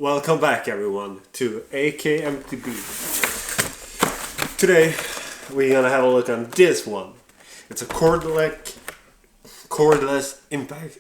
Welcome back everyone to AKMTB. Today we're gonna have a look on this one. It's a cordless impact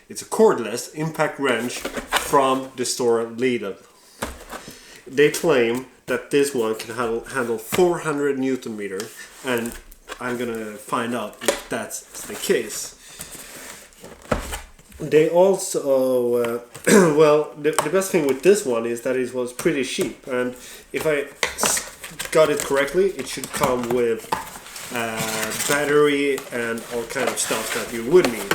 it's a cordless impact wrench from the store Lidl. They claim that this one can handle 400 Newton meter, and I'm gonna find out if that's the case. They also, well, the best thing with this one is that it was pretty cheap, and if I got it correctly, it should come with battery and all kind of stuff that you would need.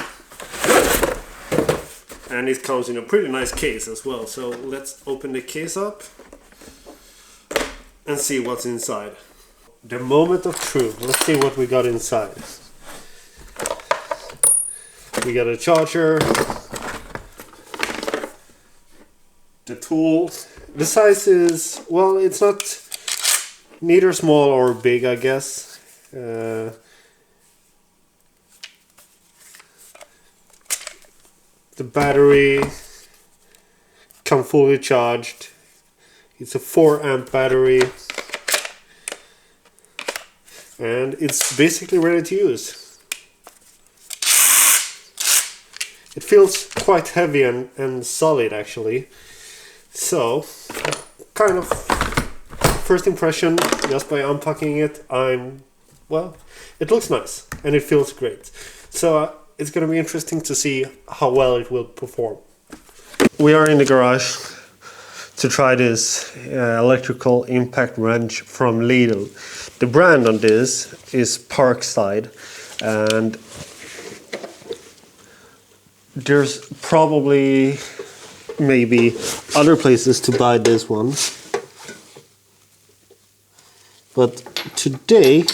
And it comes in a pretty nice case as well, so let's open the case up and see what's inside. The moment of truth, let's see what we got inside. We got a charger, the tools. The size is, well, it's not neither small or big, I guess. The battery comes fully charged. It's a 4 amp battery, and it's basically ready to use. It feels quite heavy and solid actually. So, kind of first impression just by unpacking it, well, it looks nice and it feels great. So it's gonna be interesting to see how well it will perform. We are in the garage to try this electrical impact wrench from Lidl. The brand on this is Parkside, and there's probably maybe other places to buy this one, but today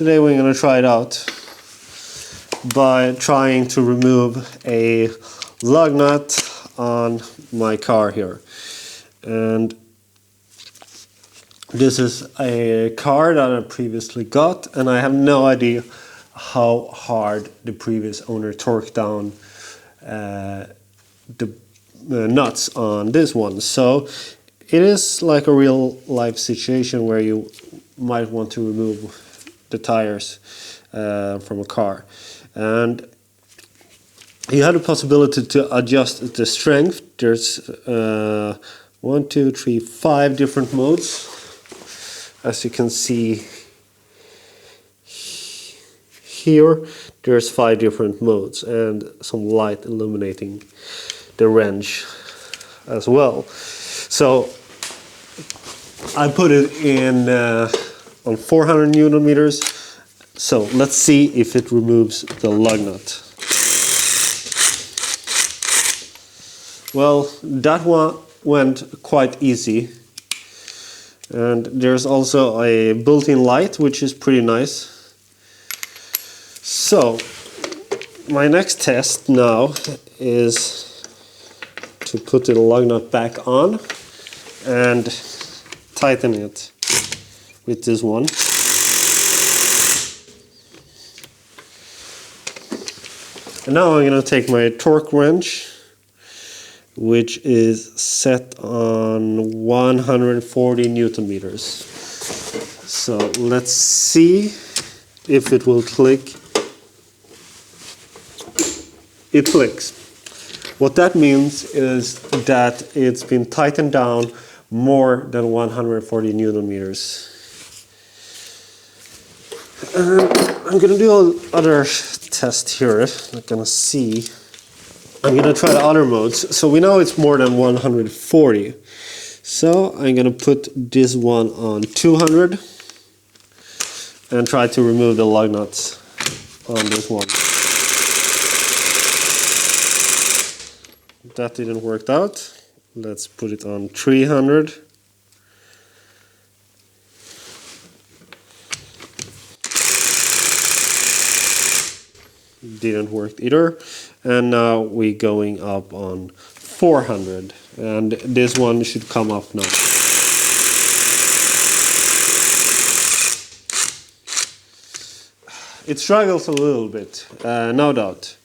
we're gonna try it out by trying to remove a lug nut on my car here. And this is a car that I previously got, and I have no idea how hard the previous owner torqued down the nuts on this one. So it is like a real life situation where you might want to remove the tires from a car, and you have the possibility to adjust the strength. There's 1, 2, 3, 5 different modes, as you can see. Here there's 5 different modes and some light illuminating the wrench as well. So I put it in on 400 Newton meters. So let's see if it removes the lug nut. Well, that one went quite easy. And there's also a built-in light, which is pretty nice. So, my next test now is to put the lug nut back on and tighten it with this one. And now I'm going to take my torque wrench, which is set on 140 Newton meters. So let's see if it will click. It clicks. What that means is that it's been tightened down more than 140 Newton meters. I'm gonna do another test here. I'm gonna see. I'm gonna try the other modes. So we know it's more than 140. So I'm gonna put this one on 200 and try to remove the lug nuts on this one. That didn't work out. Let's put it on 300. Didn't work either. And now we're going up on 400. And this one should come up now. It struggles a little bit, no doubt.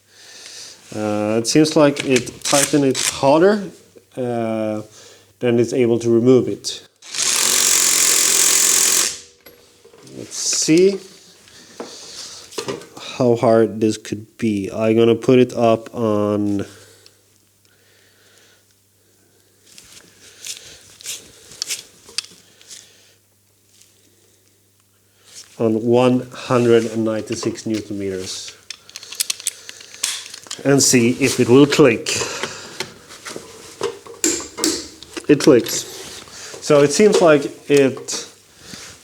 It seems like it tightens it harder than it's able to remove it. Let's see how hard this could be. I'm gonna put it up on 196 Newton meters and see if it will click. It clicks. So it seems like it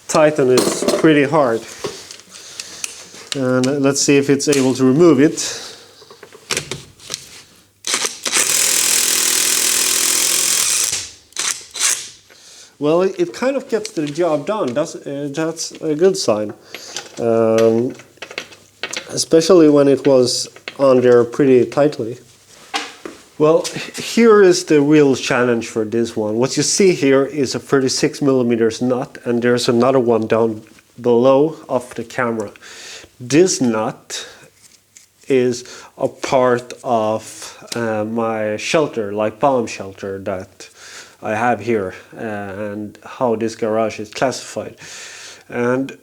tightened it pretty hard. And let's see if it's able to remove it. Well, it kind of gets the job done. That's a good sign. Especially when it was on there pretty tightly. Well, here is the real challenge for this one. What you see here is a 36 millimeters nut, and there's another one down below off the camera. This nut is a part of my shelter, like bomb shelter that I have here, and how this garage is classified. And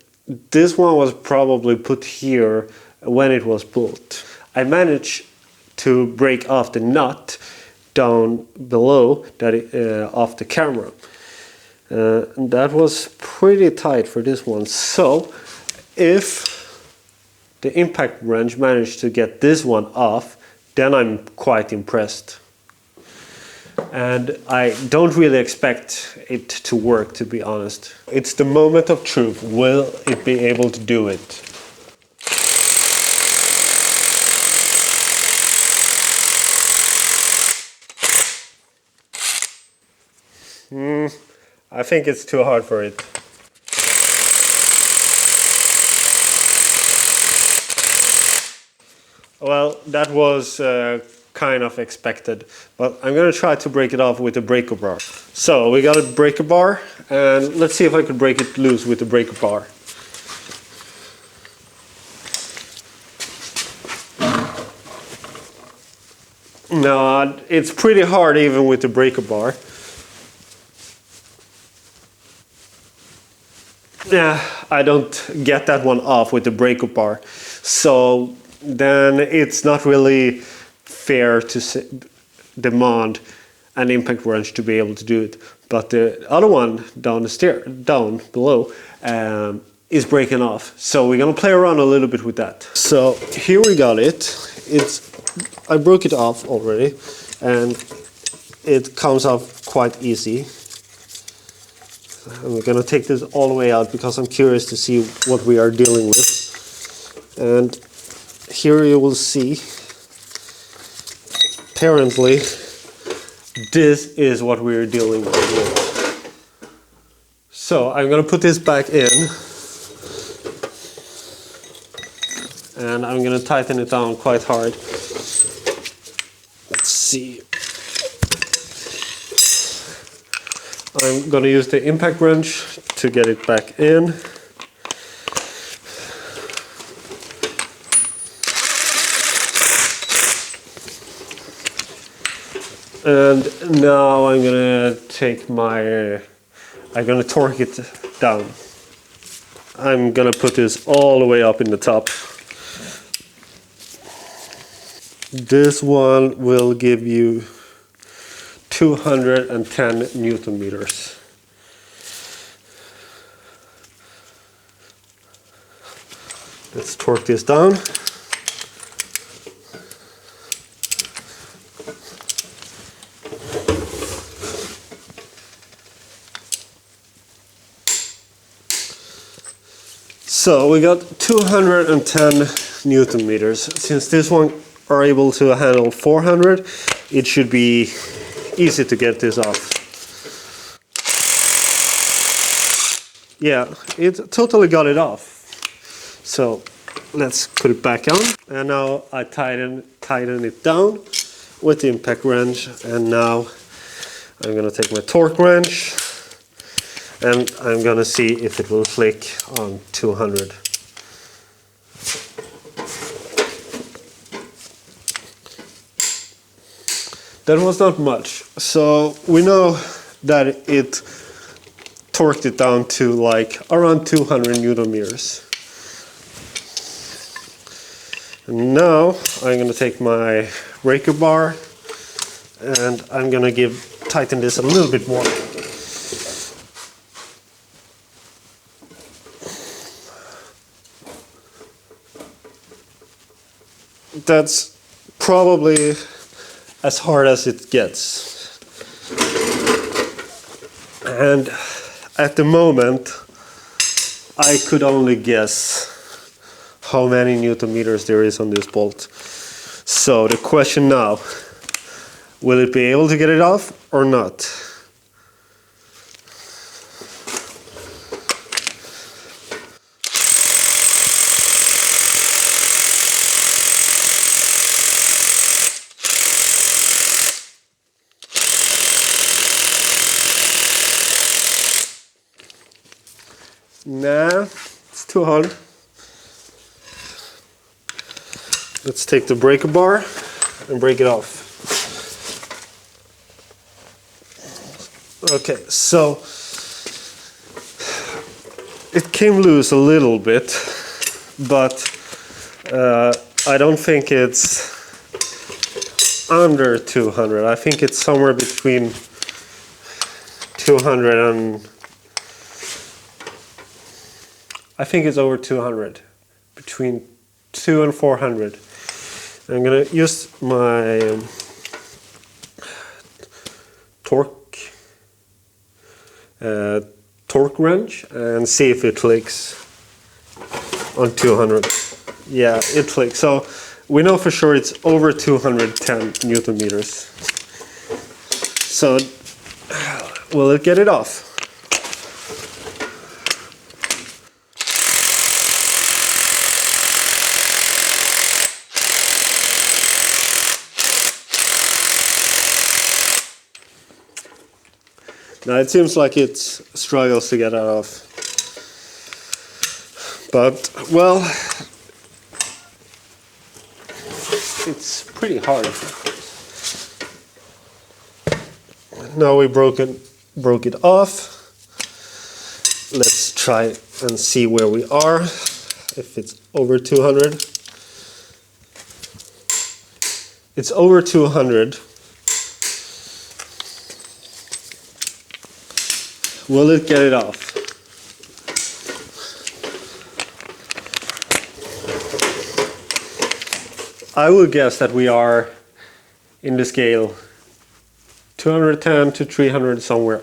this one was probably put here when it was built. I managed to break off the nut down below that off the camera. That was pretty tight for this one. So if the impact wrench managed to get this one off, then I'm quite impressed. And I don't really expect it to work, to be honest. It's the moment of truth. Will it be able to do it? I think it's too hard for it. Well, that was kind of expected, but I'm gonna try to break it off with a breaker bar. So we got a breaker bar, and let's see if I can break it loose with the breaker bar. No, it's pretty hard even with the breaker bar. Yeah, I don't get that one off with the breaker bar, so then it's not really fair to demand an impact wrench to be able to do it. But the other one down below is breaking off, so we're gonna play around a little bit with that. So here we got it. I broke it off already, and it comes off quite easy. I'm gonna take this all the way out because I'm curious to see what we are dealing with. And here you will see, apparently, this is what we're dealing with. So I'm gonna put this back in, and I'm gonna tighten it down quite hard. Let's see. I'm gonna use the impact wrench to get it back in. And now I'm gonna take I'm gonna torque it down. I'm gonna put this all the way up in the top. This one will give you 210 Newton meters. Let's torque this down. So we got 210 Newton meters. Since this one are able to handle 400, it should be easy to get this off. Yeah, it totally got it off. So let's put it back on. And now I tighten it down with the impact wrench. And now I'm gonna take my torque wrench, and I'm gonna see if it will click on 200. that was not much. So we know that it torqued it down to like around 200 Newton meters. And now I'm gonna take my breaker bar and I'm gonna tighten this a little bit more. That's probably as hard as it gets. And at the moment, I could only guess how many Newton meters there is on this bolt. So the question now, will it be able to get it off or not? Nah, it's too hard. Let's take the breaker bar and break it off. Okay, so it came loose a little bit, but I don't think it's under 200. I think it's somewhere between 200 and I think it's over 200, between 200 and 400. I'm gonna use my torque wrench and see if it clicks on 200. Yeah, it clicks. So we know for sure it's over 210 Newton meters. So will it get it off? Now it seems like it struggles to get that off. But, well, it's pretty hard. Now we broke it off. Let's try and see where we are. If it's over 200. It's over 200. Will it get it off? I would guess that we are in the scale 210 to 300 somewhere.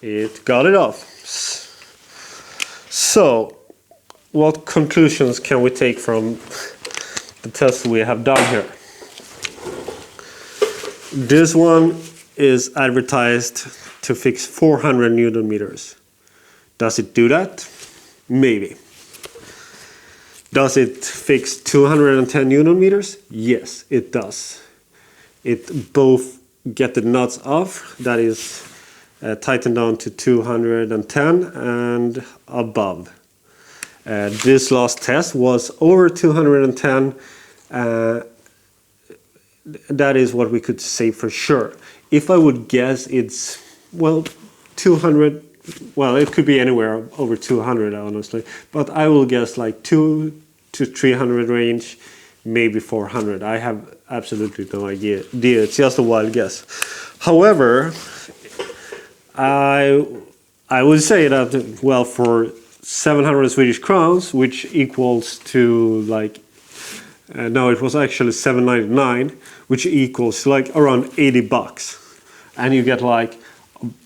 It got it off. So, what conclusions can we take from the test we have done here? This one is advertised to fix 400 Newton meters. Does it do that? Maybe. Does it fix 210 Newton meters? Yes, it does. It both get the nuts off, that is tightened down to 210 and above. This last test was over 210. That is what we could say for sure. If I would guess, it's, well, 200. Well, it could be anywhere over 200, honestly. But I will guess like 200 to 300 range, maybe 400. I have absolutely no idea. It's just a wild guess. However, I would say that, well, for 700 Swedish crowns, which equals to like, no, it was actually 799, which equals to like around 80 bucks. And you get like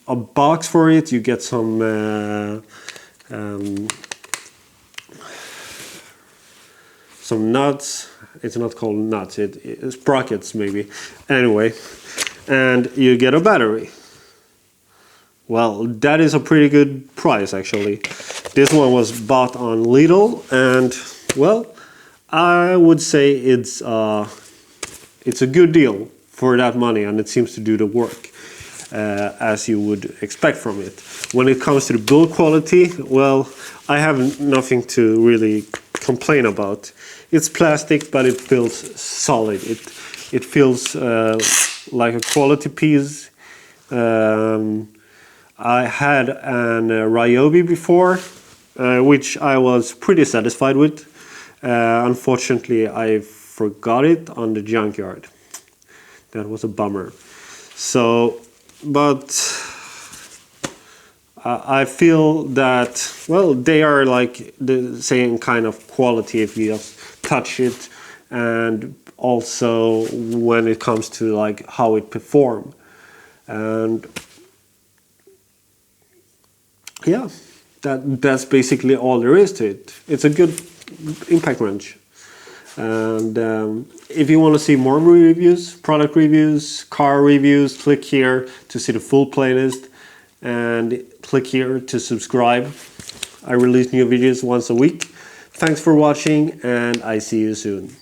a box for it, you get some nuts. It's not called nuts, it's sprockets maybe. Anyway, and you get a battery. Well, that is a pretty good price actually. This one was bought on Lidl, and well, I would say it's a good deal for that money, and it seems to do the work. as you would expect from it. When it comes to the build quality, well, I have nothing to really complain about. It's plastic, but it feels solid. It feels like a quality piece. I had an Ryobi before, which I was pretty satisfied with. Unfortunately, I forgot it on the junkyard. That was a bummer. So, but I feel that, well, they are like the same kind of quality if you just touch it, and also when it comes to like how it performs. And yeah, that's basically all there is to it. It's a good impact wrench. And if you want to see more reviews, product reviews, car reviews, click here to see the full playlist, and click here to subscribe. I release new videos once a week. Thanks for watching, and I see you soon.